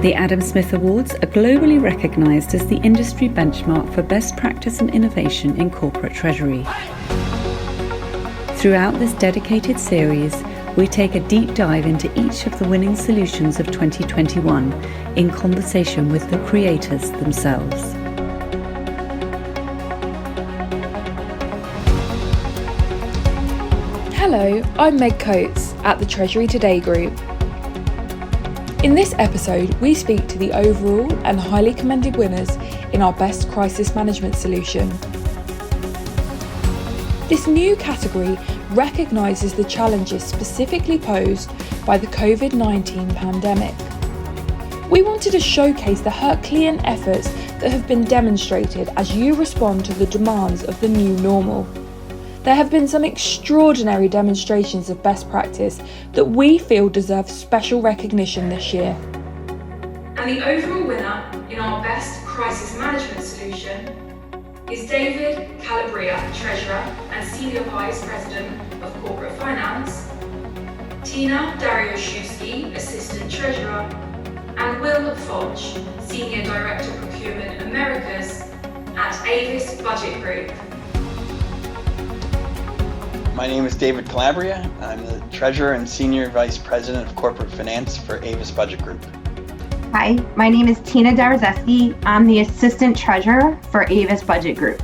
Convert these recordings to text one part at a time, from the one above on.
The Adam Smith Awards are globally recognised as the industry benchmark for best practice and innovation in corporate treasury. Throughout this dedicated series, we take a deep dive into each of the winning solutions of 2021 in conversation with the creators themselves. Hello, I'm Meg Coates at the Treasury Today Group. In this episode, we speak to the overall and highly commended winners in our Best Crisis Management Solution. This new category recognises the challenges specifically posed by the COVID-19 pandemic. We wanted to showcase the Herculean efforts that have been demonstrated as you respond to the demands of the new normal. There have been some extraordinary demonstrations of best practice that we feel deserve special recognition this year. And the overall winner in our Best Crisis Management Solution is David Calabria, Treasurer and Senior Vice President of Corporate Finance, Tina Daroszewski, Assistant Treasurer, and Will Folch, Senior Director Procurement Americas at Avis Budget Group. My name is David Calabria. I'm the Treasurer and Senior Vice President of Corporate Finance for Avis Budget Group. Hi, my name is Tina Daroszewski. I'm the Assistant Treasurer for Avis Budget Group.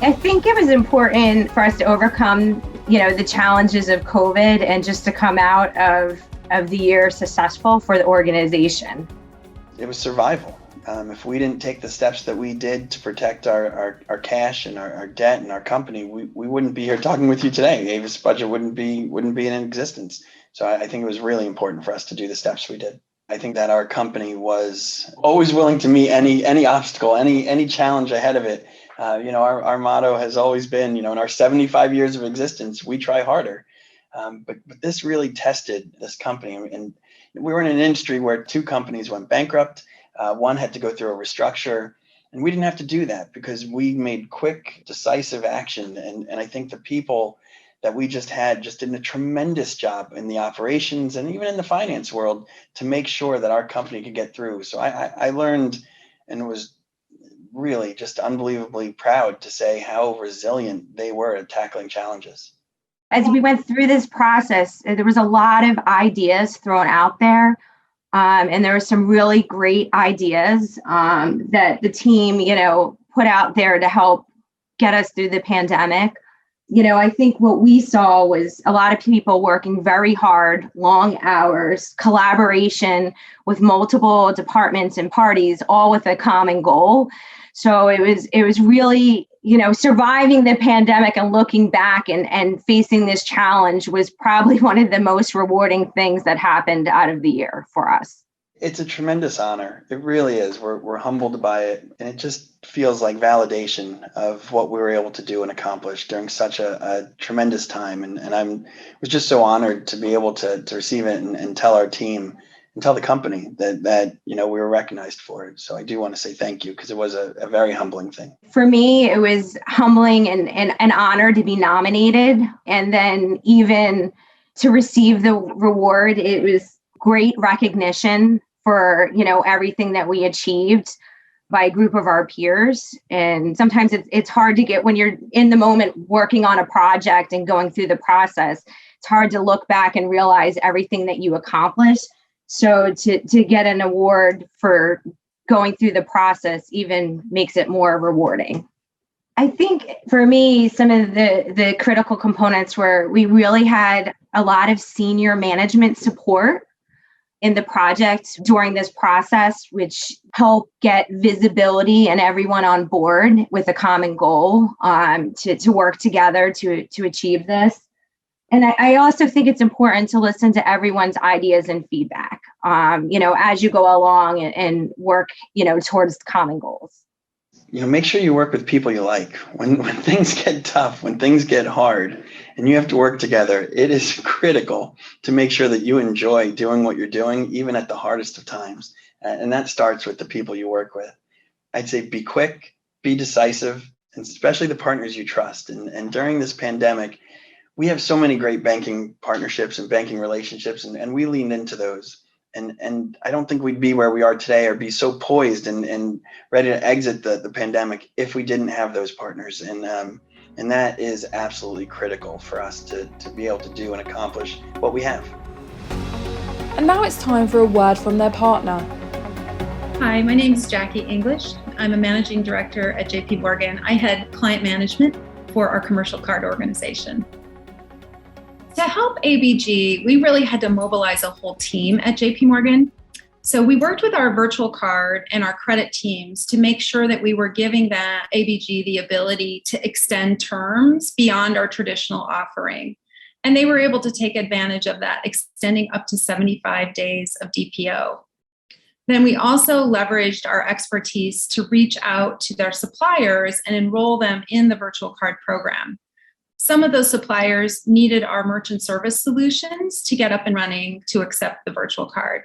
I think it was important for us to overcome, the challenges of COVID and just to come out of the year successful for the organization. It was survival. If we didn't take the steps that we did to protect our cash and our debt and our company, we wouldn't be here talking with you today. Avis Budget wouldn't be in existence. So I think it was really important for us to do the steps we did. I think that our company was always willing to meet any obstacle, any challenge ahead of it. Our motto has always been, in our 75 years of existence, we try harder. But this really tested this company. And we were in an industry where two companies went bankrupt. One had to go through a restructure, and we didn't have to do that because we made quick, decisive action. And I think the people that we just did a tremendous job in the operations and even in the finance world to make sure that our company could get through. So I learned and was really just unbelievably proud to say how resilient they were at tackling challenges. As we went through this process, there was a lot of ideas thrown out there. And there were some really great ideas that the team, put out there to help get us through the pandemic. I think what we saw was a lot of people working very hard, long hours, collaboration with multiple departments and parties, all with a common goal. So it was really, surviving the pandemic and looking back and facing this challenge was probably one of the most rewarding things that happened out of the year for us. It's a tremendous honor. It really is. We're humbled by it. And it just feels like validation of what we were able to do and accomplish during such a tremendous time. And was just so honored to be able to receive it and tell our team and tell the company that we were recognized for it. So I do want to say thank you because it was a very humbling thing. For me, it was humbling and an honor to be nominated. And then even to receive the reward, it was great recognition for, everything that we achieved by a group of our peers. And sometimes it's hard to get when you're in the moment working on a project and going through the process. It's hard to look back and realize everything that you accomplished. So to get an award for going through the process even makes it more rewarding. I think for me, some of the critical components were we really had a lot of senior management support in the project during this process, which helped get visibility and everyone on board with a common goal to work together to achieve this. And I also think it's important to listen to everyone's ideas and feedback, as you go along and work, towards common goals. Make sure you work with people you like. When things get tough, when things get hard, and you have to work together, it is critical to make sure that you enjoy doing what you're doing, even at the hardest of times. And that starts with the people you work with. I'd say be quick, be decisive, and especially the partners you trust. And during this pandemic, we have so many great banking partnerships and banking relationships, and we leaned into those. And I don't think we'd be where we are today or be so poised and ready to exit the pandemic if we didn't have those partners. And that is absolutely critical for us to be able to do and accomplish what we have. And now it's time for a word from their partner. Hi, my name is Jackie English. I'm a managing director at JP Morgan. I head client management for our commercial card organization. To help ABG, we really had to mobilize a whole team at JP Morgan. So we worked with our virtual card and our credit teams to make sure that we were giving that ABG the ability to extend terms beyond our traditional offering. And they were able to take advantage of that, extending up to 75 days of DPO. Then we also leveraged our expertise to reach out to their suppliers and enroll them in the virtual card program. Some of those suppliers needed our merchant service solutions to get up and running to accept the virtual card.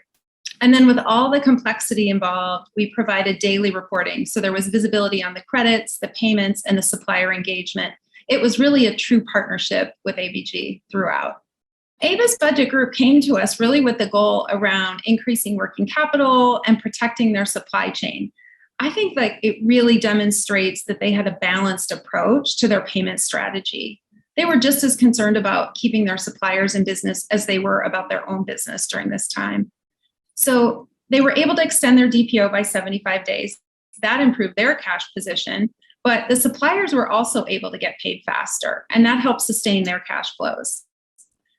And then with all the complexity involved, we provided daily reporting. So there was visibility on the credits, the payments, and the supplier engagement. It was really a true partnership with ABG throughout. Avis Budget Group came to us really with the goal around increasing working capital and protecting their supply chain. I think that it really demonstrates that they had a balanced approach to their payment strategy. They were just as concerned about keeping their suppliers in business as they were about their own business during this time. So they were able to extend their DPO by 75 days. That improved their cash position, but the suppliers were also able to get paid faster, and that helped sustain their cash flows.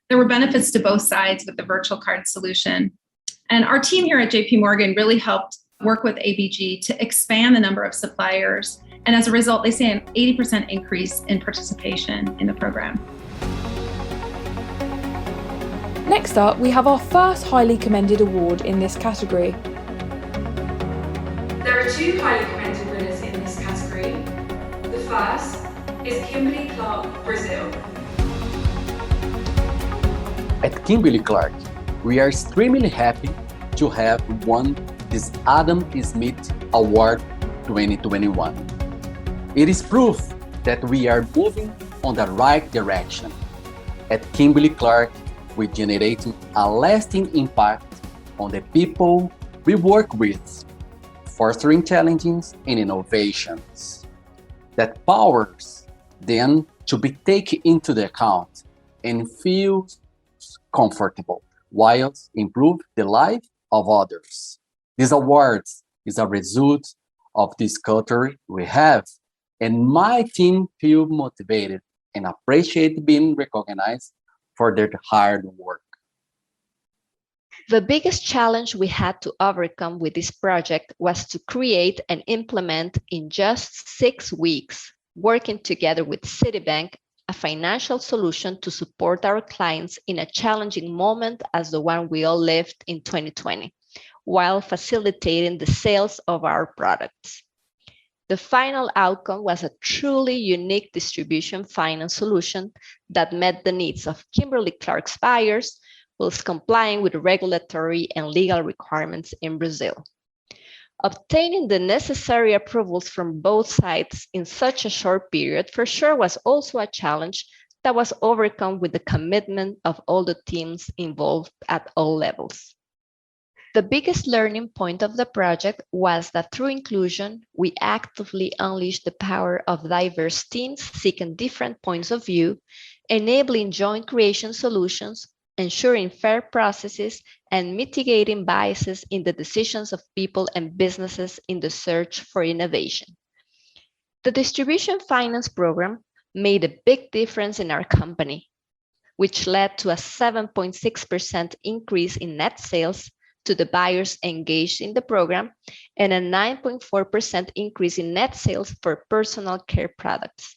There were benefits to both sides with the virtual card solution. And our team here at JP Morgan really helped work with ABG to expand the number of suppliers. And as a result, they see an 80% increase in participation in the program. Next up, we have our first highly commended award in this category. There are two highly commended winners in this category. The first is Kimberly-Clark, Brazil. At Kimberly-Clark, we are extremely happy to have won this Adam Smith Award 2021. It is proof that we are moving on the right direction. At Kimberly-Clark, we generating a lasting impact on the people we work with, fostering challenges and innovations that powers them to be taken into the account and feel comfortable while improve the life of others. This award is a result of this culture we have, and my team feel motivated and appreciate being recognized for their hard work. The biggest challenge we had to overcome with this project was to create and implement in just 6 weeks, working together with Citibank, a financial solution to support our clients in a challenging moment as the one we all lived in 2020, while facilitating the sales of our products. The final outcome was a truly unique distribution finance solution that met the needs of Kimberly-Clark's buyers whilst complying with regulatory and legal requirements in Brazil. Obtaining the necessary approvals from both sides in such a short period for sure was also a challenge that was overcome with the commitment of all the teams involved at all levels. The biggest learning point of the project was that through inclusion, we actively unleashed the power of diverse teams seeking different points of view, enabling joint creation solutions, ensuring fair processes, and mitigating biases in the decisions of people and businesses in the search for innovation. The distribution finance program made a big difference in our company, which led to a 7.6% increase in net sales to the buyers engaged in the program and a 9.4% increase in net sales for personal care products.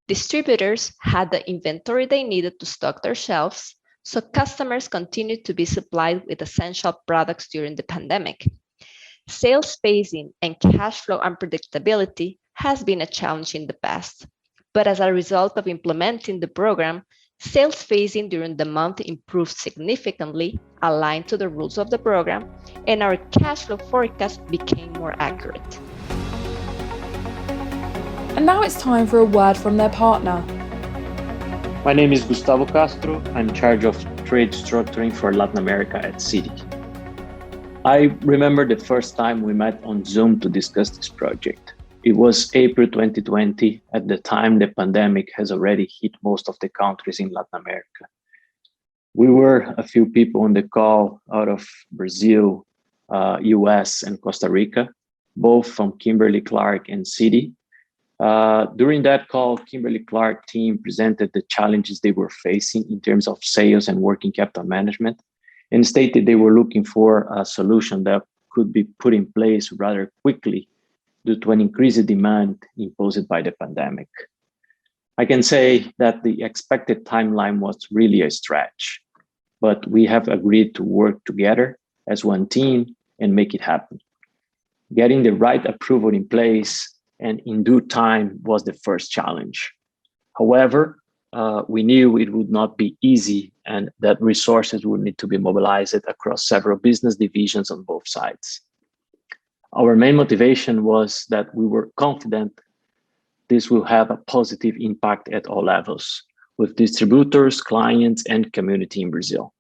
Distributors had the inventory they needed to stock their shelves, so customers continued to be supplied with essential products during the pandemic. Sales phasing and cash flow unpredictability has been a challenge in the past, but as a result of implementing the program, sales phasing during the month improved significantly, aligned to the rules of the program, and our cash flow forecast became more accurate. And now it's time for a word from their partner. My name is Gustavo Castro. I'm in charge of trade structuring for Latin America at Citi. I remember the first time we met on Zoom to discuss this project. It was April 2020. At the time, the pandemic has already hit most of the countries in Latin America. We were a few people on the call out of Brazil, US, and Costa Rica, both from Kimberly-Clark and Citi. During that call, Kimberly-Clark team presented the challenges they were facing in terms of sales and working capital management, and stated they were looking for a solution that could be put in place rather quickly due to an increased demand imposed by the pandemic. I can say that the expected timeline was really a stretch, but we have agreed to work together as one team and make it happen. Getting the right approval in place and in due time was the first challenge. However, we knew it would not be easy and that resources would need to be mobilized across several business divisions on both sides. Our main motivation was that we were confident this will have a positive impact at all levels, with distributors, clients, and community in Brazil.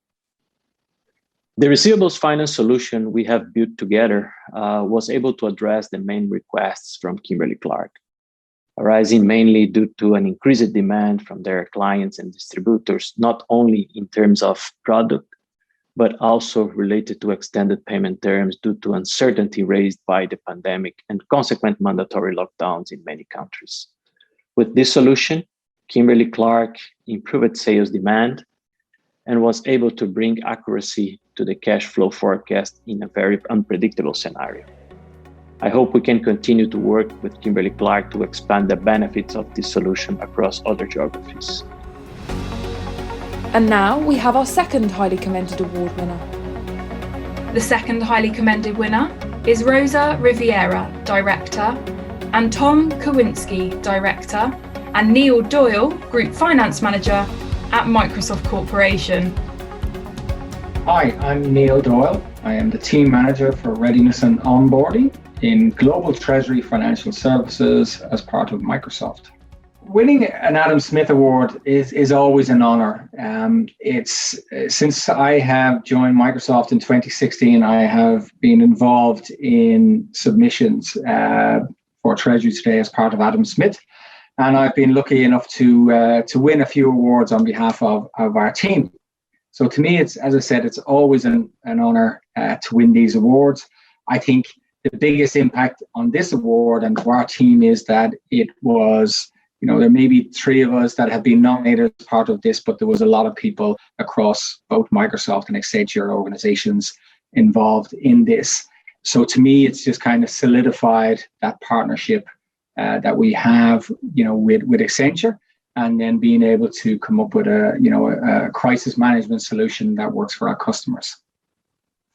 The receivables finance solution we have built together was able to address the main requests from Kimberly-Clark, arising mainly due to an increased demand from their clients and distributors, not only in terms of product, but also related to extended payment terms due to uncertainty raised by the pandemic and consequent mandatory lockdowns in many countries. With this solution, Kimberly-Clark improved sales demand and was able to bring accuracy to the cash flow forecast in a very unpredictable scenario. I hope we can continue to work with Kimberly-Clark to expand the benefits of this solution across other geographies. And now we have our second highly commended award winner. The second highly commended winner is Rosa Riviera, Director, and Tom Kowinski, Director, and Neil Doyle, Group Finance Manager at Microsoft Corporation. Hi, I'm Neil Doyle. I am the Team Manager for Readiness and Onboarding in Global Treasury Financial Services as part of Microsoft. Winning an Adam Smith Award is always an honor. It's since I have joined Microsoft in 2016, I have been involved in submissions for Treasury Today as part of Adam Smith, and I've been lucky enough to win a few awards on behalf of our team. So to me, it's, as I said, it's always an honor to win these awards. I think the biggest impact on this award and to our team is that it was, there may be three of us that have been nominated as part of this, but there was a lot of people across both Microsoft and Accenture organizations involved in this. So to me, it's just kind of solidified that partnership that we have, with Accenture, and then being able to come up with a crisis management solution that works for our customers.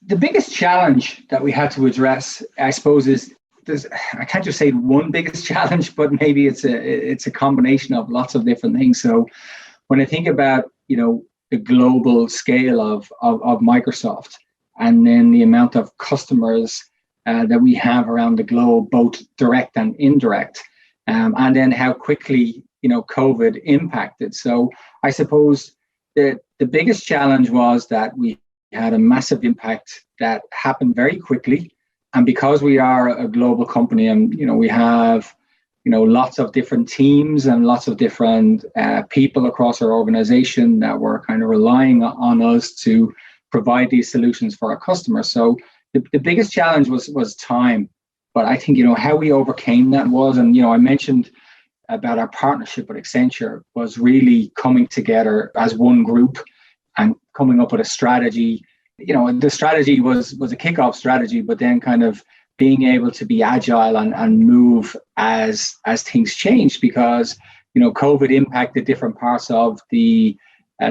The biggest challenge that we had to address, I suppose, is I can't just say one biggest challenge, but maybe it's a combination of lots of different things. So when I think about, the global scale of Microsoft, and then the amount of customers that we have around the globe, both direct and indirect, and then how quickly, COVID impacted. So I suppose the biggest challenge was that we had a massive impact that happened very quickly. And because we are a global company and, we have, lots of different teams and lots of different people across our organization that were kind of relying on us to provide these solutions for our customers. So the biggest challenge was time. But I think, how we overcame that was, and, I mentioned about our partnership with Accenture, was really coming together as one group and coming up with a strategy. The strategy was a kickoff strategy, but then kind of being able to be agile and move as things changed, because, COVID impacted different parts of the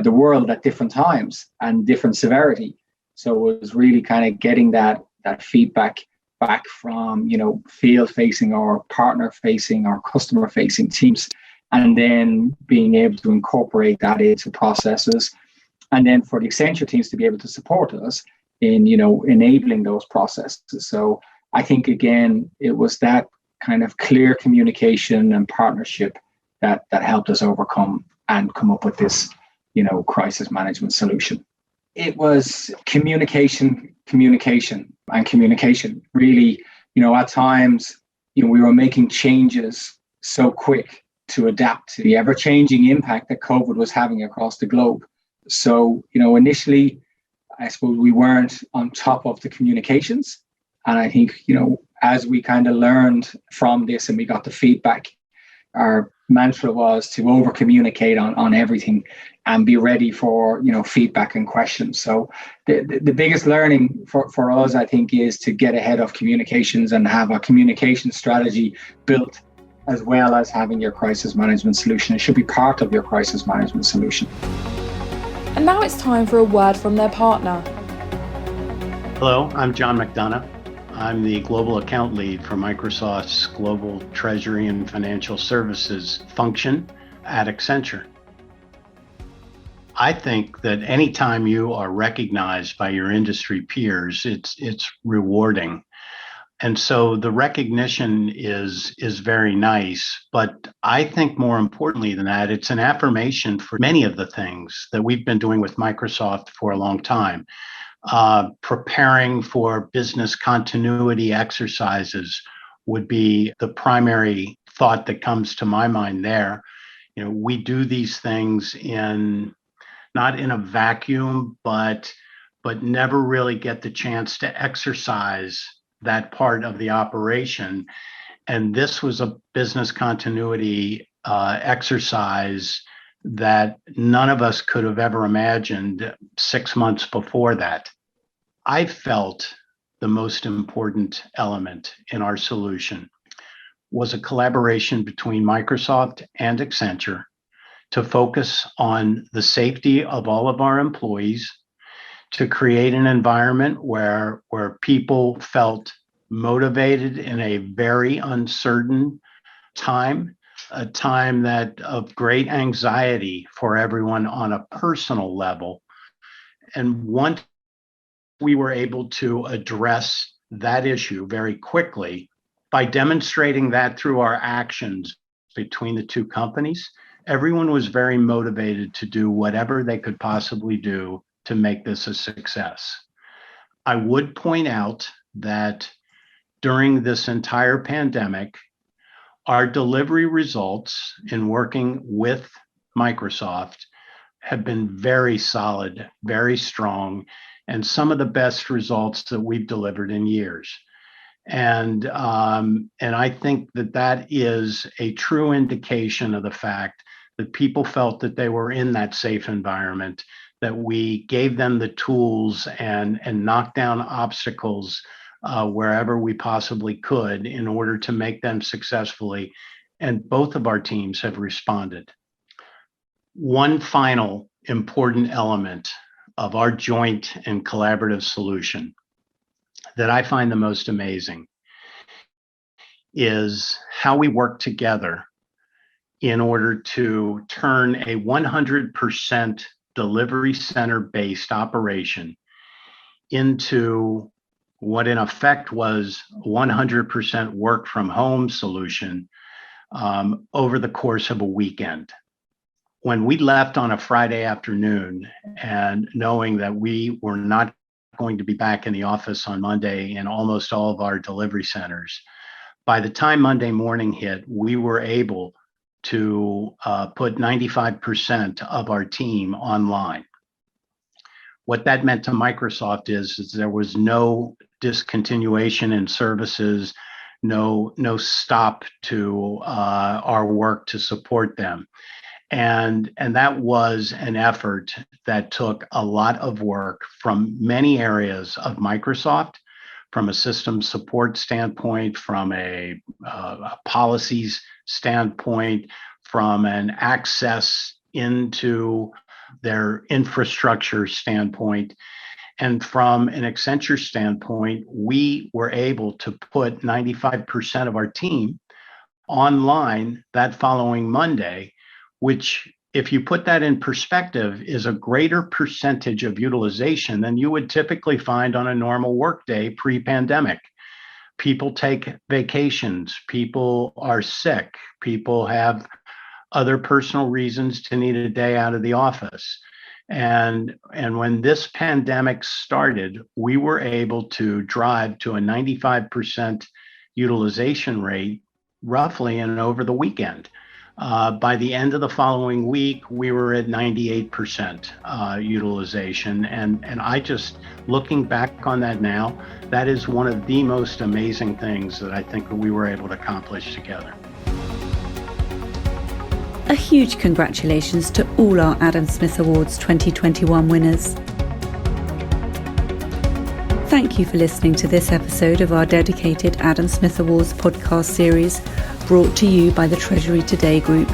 world at different times and different severity. So it was really kind of getting that feedback back from, field facing or partner facing or customer facing teams, and then being able to incorporate that into processes. And then for the Accenture teams to be able to support us in, enabling those processes. So I think, again, it was that kind of clear communication and partnership that helped us overcome and come up with this, crisis management solution. It was communication, and communication. Really, at times, we were making changes so quick to adapt to the ever-changing impact that COVID was having across the globe. So, initially, I suppose we weren't on top of the communications. And I think, as we kind of learned from this and we got the feedback, our mantra was to over communicate on everything and be ready for, feedback and questions. So the biggest learning for us, I think, is to get ahead of communications and have a communication strategy built, as well as having your crisis management solution. It should be part of your crisis management solution. And now it's time for a word from their partner. Hello, I'm John McDonough. I'm the Global Account Lead for Microsoft's Global Treasury and Financial Services function at Accenture. I think that anytime you are recognized by your industry peers, it's rewarding. And so the recognition is very nice, but I think more importantly than that, it's an affirmation for many of the things that we've been doing with Microsoft for a long time. Preparing for business continuity exercises would be the primary thought that comes to my mind there. We do these things not in a vacuum, but never really get the chance to exercise that part of the operation. And this was a business continuity exercise that none of us could have ever imagined 6 months before that. I felt the most important element in our solution was a collaboration between Microsoft and Accenture to focus on the safety of all of our employees, to create an environment where people felt motivated in a very uncertain time, a time that of great anxiety for everyone on a personal level. And once we were able to address that issue very quickly by demonstrating that through our actions between the two companies, everyone was very motivated to do whatever they could possibly do to make this a success. I would point out that during this entire pandemic, our delivery results in working with Microsoft have been very solid, very strong, and some of the best results that we've delivered in years. And I think that is a true indication of the fact that people felt that they were in that safe environment, that we gave them the tools and knocked down obstacles wherever we possibly could in order to make them successfully. And both of our teams have responded. One final important element of our joint and collaborative solution that I find the most amazing is how we work together in order to turn a 100% delivery center based operation into what in effect was 100% work from home solution over the course of a weekend. When we left on a Friday afternoon and knowing that we were not going to be back in the office on Monday in almost all of our delivery centers, by the time Monday morning hit, we were able to put 95% of our team online. What that meant to Microsoft is there was no discontinuation in services, no stop to our work to support them. And that was an effort that took a lot of work from many areas of Microsoft, from a system support standpoint, from a policies standpoint, from an access into their infrastructure standpoint. And from an Accenture standpoint, we were able to put 95% of our team online that following Monday, which, if you put that in perspective, is a greater percentage of utilization than you would typically find on a normal workday pre-pandemic. People take vacations, people are sick, people have other personal reasons to need a day out of the office. And when this pandemic started, we were able to drive to a 95% utilization rate roughly and over the weekend. By the end of the following week, we were at 98% utilization. And I just, looking back on that now, that is one of the most amazing things that I think we were able to accomplish together. A huge congratulations to all our Adam Smith Awards 2021 winners. Thank you for listening to this episode of our dedicated Adam Smith Awards podcast series, brought to you by the Treasury Today Group.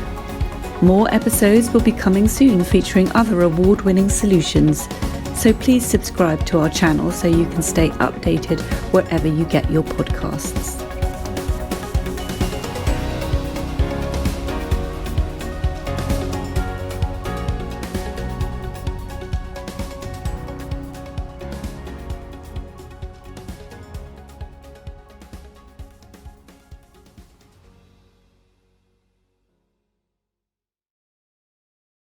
More episodes will be coming soon featuring other award-winning solutions, so please subscribe to our channel so you can stay updated wherever you get your podcasts.